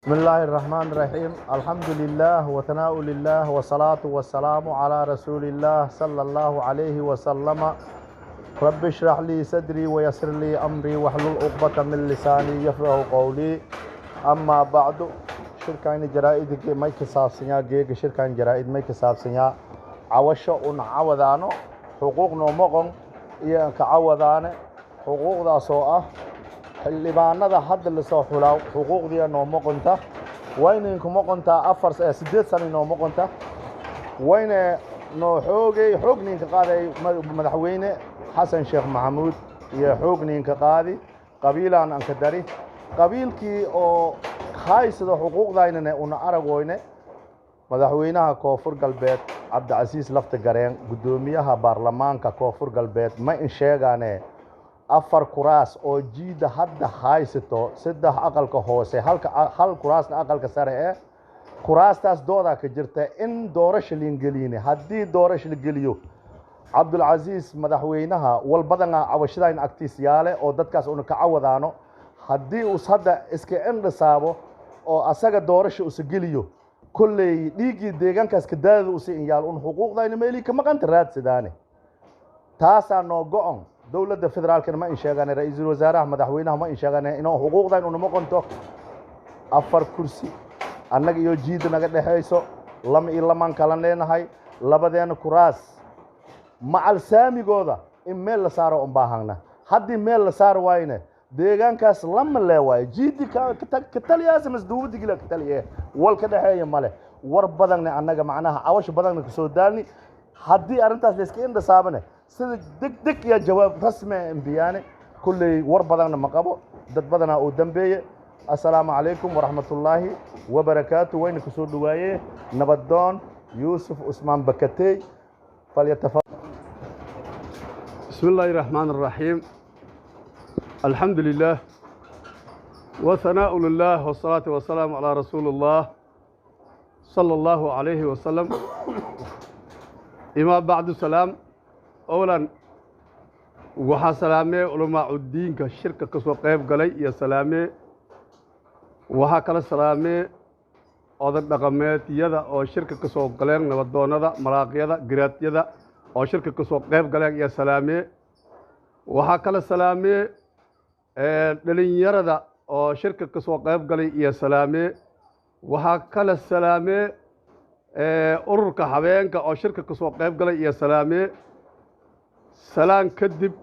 بسم الله الرحمن الرحيم الحمد لله وثناء لله والصلاة والسلام على رسول الله صلى الله عليه وسلم رب اشرح لي صدري ويسر لي أمري واحلل عقدة من لساني يفقهوا قولي أما بعد شركان جرائد ما يكساب سنيا جيك شركان جرائد ما يكساب سنيا عوشة عوضانو حقوق نومقن إيه كعوضانه حقوق ذا سوء xildhibaanada hadda la soo xulaa xuquuqdii nooma qonta wayna kuma qonta 8 sano nooma qonta wayna noo xoogninka qaaday madaxweyne xasan sheekh maxamuud iyo xoogninka qaadi qabiilaan aan ka dari qabiilkii oo haysado xuquuqdaynana una aragoyne madaxweynaha koonfur galbeed cabdicasiis lafta gareen gudoomiyaha baarlamaanka koonfur galbeed ma in sheegaane afar kuraas oo jiida hadda haysato saddex aqalka hoose hal kuraasna aqalka sare ee kuraastaas dooda ka jirta in doorasho liin geliyeen haddii doorasho la geliyo cabdulcasiis madaxweynaha walbadana cawashadayn agtiisyaale oo dadkaas una ka cawadaano haddii uu hadda iska indhasaabo oo asaga doorasho uu geliyo kulley dhiigii deegaankaas ka daadada uu siin yaal un xuquuqdayna meeli ka maqan raadsadaan taasa noo go'on dawladda federaalka ma in sheegan ra'iisul wasaaraha madaxweynaha ma in sheegan inuu xuquuqdan una maqonto afar kursi annaga iyo jiida naga dhaxayso lamaan kala leenahay labadeena kuraas macal saamigooda in meel la saaro un baahana haddii meel la saaro waayna deegaankaas lama leewaay jiidi ka taliyaas masduudiga ka taliye wal ka dhaxeeyo male war badanna annaga macnaha awash badanna ka soo daalni haddii arintaas la iska indhasaabane sida degdeg iyo jawaab rasmi ah imbiyaane kulley war badanna ma qabo dad badana oo dambeeye assalaamu calaykum waraxmatullaahi wabarakaatu wayna ku soo dhawaaye nabadoon yuusuf usmaan bakatey falyatafadal بسم الله الرحمن الرحيم الحمد لله وثناء لله والصلاة والسلام على رسول الله صلى الله عليه وسلم إما بعد السلام أولا وحا سلامي علماء الدين كشركة كسو قيب قلي يا سلامي وحا كلا سلامي أوضا دقمات يدا أو شركة كسو قلين نبدون يدا مراق يدا قرات يدا أو شركة كسو قيب قلي يا سلامي وحا كلا سلامي دلين يردا أو شركة كسو قيب قلي يا سلامي وحا كلا سلامي ururka habeenka oo shirka ka soo qayb galay iyo salaan kadib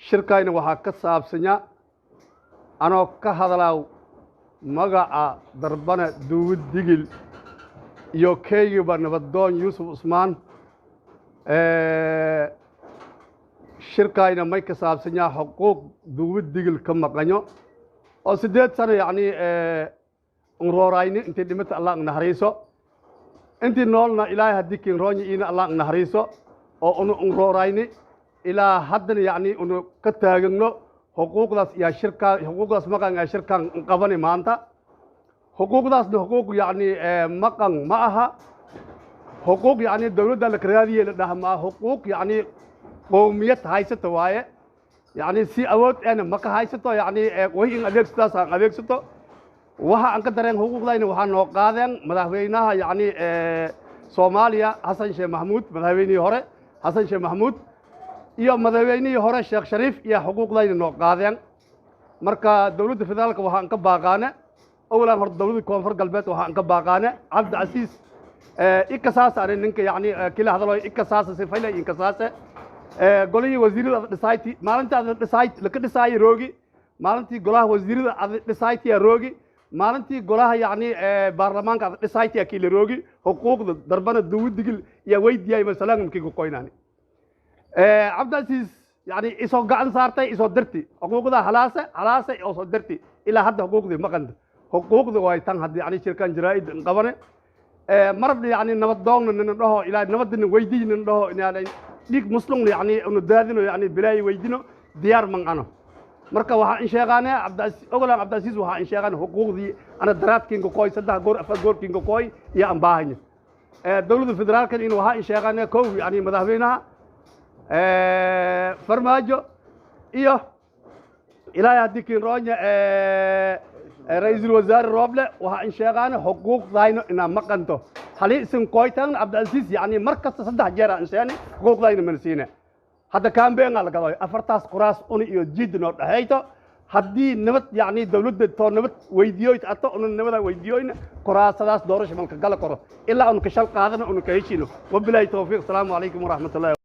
shirkayna waxaa ka saabsanya anoo ka hadlaaw magaca darbana duwid digil iyo keygiba nabadoon yuusuf usmaan shirkayna may ka saabsanyaa xuquuq duwid digil ka maqanyo oo 8 sano yacni unroorayni intii dhimata allah naxariiso intii noolna ilaahay haddii kiin roonyi iina allah naxariiso oo unu unroorayni ilaa haddana yacni unu ka taagagno xuquuqdaas iyo xuquuqdaas maqan ee shirkan qabani maanta xuquuqdaasna xuquuq yacni maqan ma aha xuquuq yacni dawladda la karaadiye la dhahmaa xuquuq yacni qowmiyad haysata waaye yacni si awood eena ma ka haysato yacni way in adeegsadaas aan adeegsato waxa aan ka dareen xuquuqdayna waxaa noo qaadeen madaxweynaha yacni soomaaliya xasan sheekh maxamuud madaxweynihii hore xasan sheekh maxamuud iyo madaxweynihii hore sheekh shariif iyo xuquuqdayna noo qaadeen marka dawladda federaalka waxaan ka baaqaane awlan horta dawladda koonfur galbeed waxaan ka baaqaane cabdicasiis ikasaas aan ninka yacni kila hadalo ikasaas sifayla ikasaas golihii wasiirada dhisayti maalinta dhisayti la ka dhisaayo roogi maalintii golaha wasiirada dhisayti roogi maalintii golaha yacni baarlamaanka dhisayti akili roogi xuquuqda darbana duwudigil iyo weydiiyay masalaamkii ku qoynani cabdicasiis yacni isoo gacan saartay isoo dirti xuquuqda halaase oo soo dirti ilaa hadda xuquuqdii maqanta xuquuqda way tan hadda yacni shirkan jaraa'id qabane marab yacni nabadoon nin dhaho ilaa nabadna weydiin nin dhaho inaan dhiig muslim yacni unu daadino yacni bilaay weydino diyaar man ano marka waxaa in sheegaane ogolaan cabdicasiis waxaa in sheegaan xuquuqdii ana daraadkiinka kooy 3 goor 4 goorkiinka kooy iyo aan baahanya dawladda federaalka in waxaa in sheegaane kow yacni madaxweynaha farmaajo iyo إلهي هديك رونيا رئيس الوزراء روبله وها إن شاء حقوق ذاينو إن مقنته حالي اسم كويتان عبد العزيز يعني مركز تصدق جرا إنساني حقوق ذاينو من سينه هذا كان بين على كذا أفرتاس قراص أني يجد نور هيته هدي نبت يعني دولة تور نبت ويديويت أتو أن نبت ويديوين قراص ثلاث دورش من كجلا قرا إلا أن كشل قادنا أن كهيشينه وبلا توفيق السلام عليكم ورحمة الله